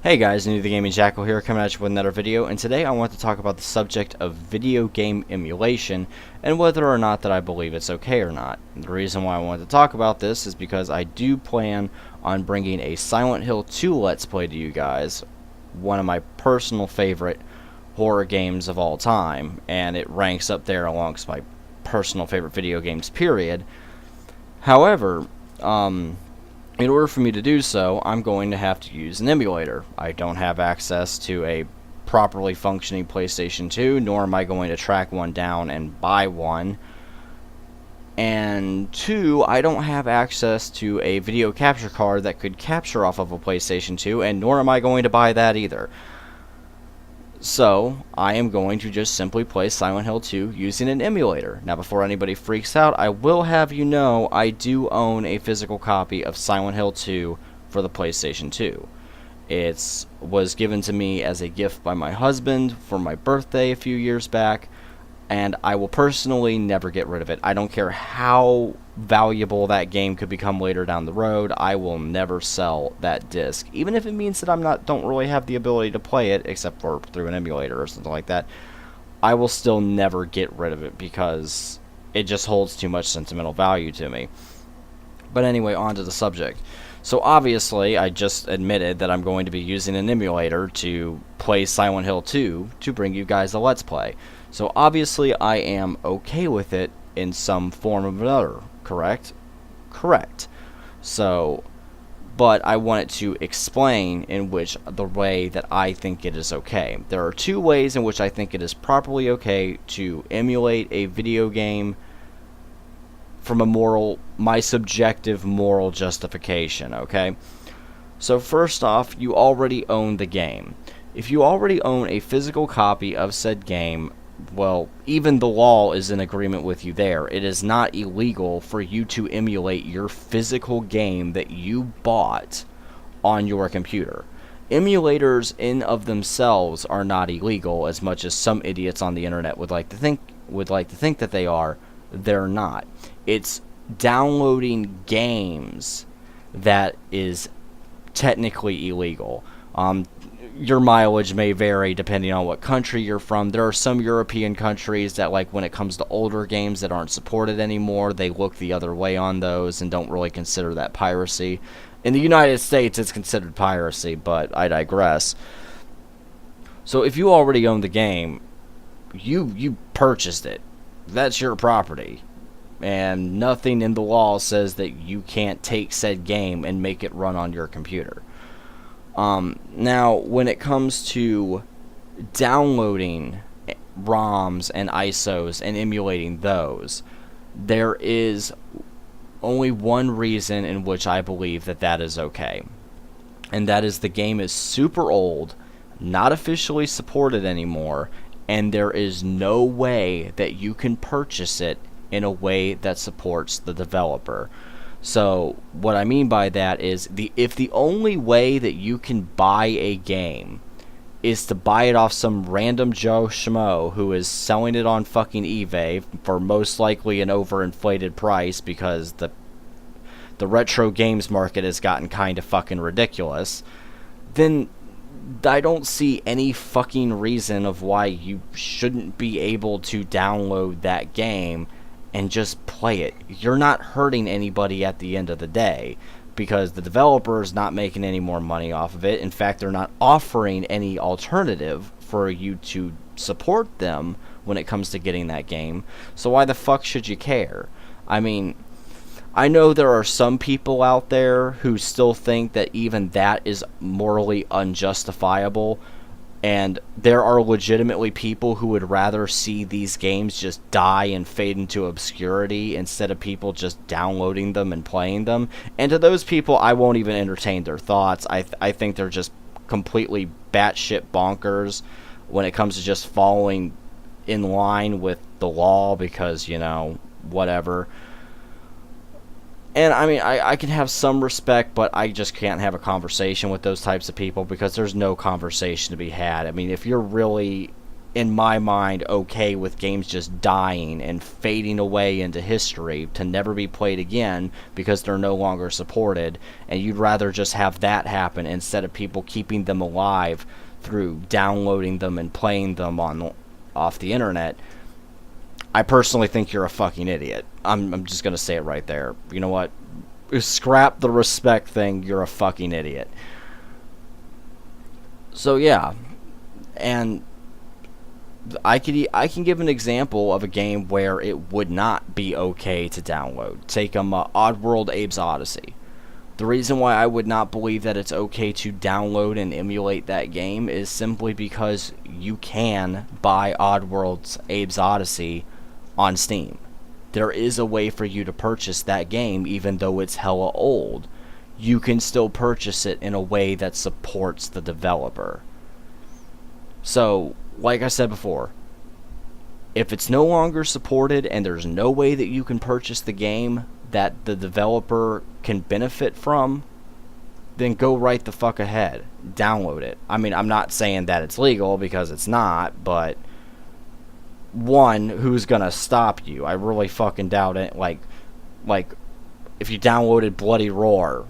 Hey guys, New the Gaming Jackal here, coming at you with another video, and today I want to talk about the subject of video game emulation and whether or not that I believe it's okay or not. And the reason why I want to talk about this is because I do plan on bringing a Silent Hill 2 Let's Play to you guys, one of my personal favorite horror games of all time, and it ranks up there amongst my personal favorite video games, period. However, in order for me to do so, I'm going to have to use an emulator. I don't have access to a properly functioning PlayStation 2, nor am I going to track one down and buy one. And two, I don't have access to a video capture card that could capture off of a PlayStation 2, and nor am I going to buy that either. So, I am going to just simply play Silent Hill 2 using an emulator. Now, before anybody freaks out, I will have you know I do own a physical copy of Silent Hill 2 for the PlayStation 2. It was given to me as a gift by my husband for my birthday a few years back, and I will personally never get rid of it. I don't care how valuable that game could become later down the road. I will never sell that disc, even if it means that don't really have the ability to play it except for through an emulator or something like that. I will still never get rid of it because it just holds too much sentimental value to me. But anyway, on to the subject. So obviously, I just admitted that I'm going to be using an emulator to play Silent Hill 2 to bring you guys a Let's Play. So obviously, I am okay with it in some form or another, correct? Correct. So, but I wanted to explain in which the way that I think it is okay. There are two ways in which I think it is properly okay to emulate a video game from my subjective moral justification, okay? So first off, you already own the game. If you already own a physical copy of said game, well, even the law is in agreement with you there. It is not illegal for you to emulate your physical game that you bought on your computer. Emulators in of themselves are not illegal, as much as some idiots on the internet would like to think that they are. They're not. It's downloading games that is technically illegal. Your mileage may vary depending on what country you're from. There are some European countries that, like, when it comes to older games that aren't supported anymore, they look the other way on those and don't really consider that piracy. In the United States, it's considered piracy, but I digress. So if you already own the game, you purchased it. That's your property. And nothing in the law says that you can't take said game and make it run on your computer. Now, when it comes to downloading ROMs and ISOs and emulating those, there is only one reason in which I believe that that is okay. And that is the game is super old, not officially supported anymore, and there is no way that you can purchase it in a way that supports the developer. So what I mean by that is if the only way that you can buy a game is to buy it off some random Joe Schmo who is selling it on fucking eBay for most likely an overinflated price because the retro games market has gotten kind of fucking ridiculous, then I don't see any fucking reason of why you shouldn't be able to download that game and just play it. You're not hurting anybody at the end of the day because the developer is not making any more money off of it. In fact, they're not offering any alternative for you to support them when it comes to getting that game. So why the fuck should you care? I mean, I know there are some people out there who still think that even that is morally unjustifiable, and there are legitimately people who would rather see these games just die and fade into obscurity instead of people just downloading them and playing them. And to those people, I won't even entertain their thoughts. I think they're just completely batshit bonkers when it comes to just following in line with the law because, you know, whatever. And, I mean, I can have some respect, but I just can't have a conversation with those types of people because there's no conversation to be had. I mean, if you're really in my mind, okay with games just dying and fading away into history to never be played again because they're no longer supported, and you'd rather just have that happen instead of people keeping them alive through downloading them and playing them off the internet. I personally think you're a fucking idiot. I'm just gonna say it right there. You know what? Scrap the respect thing. You're a fucking idiot. So yeah, and I can give an example of a game where it would not be okay to download. Take Oddworld Abe's Odyssey. The reason why I would not believe that it's okay to download and emulate that game is simply because you can buy Oddworld's Abe's Odyssey on Steam. There is a way for you to purchase that game even though it's hella old. You can still purchase it in a way that supports the developer. So, like I said before, if it's no longer supported and there's no way that you can purchase the game that the developer can benefit from, then go right the fuck ahead. Download it. I mean, I'm not saying that it's legal because it's not, but one, who's gonna stop you? I really fucking doubt it. Like if you downloaded Bloody Roar,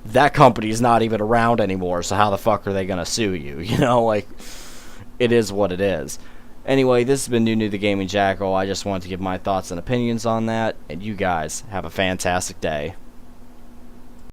that company's not even around anymore, so how the fuck are they gonna sue you? You know, like, it is what it is. Anyway, this has been New the Gaming Jackal. I just wanted to give my thoughts and opinions on that, and you guys have a fantastic day.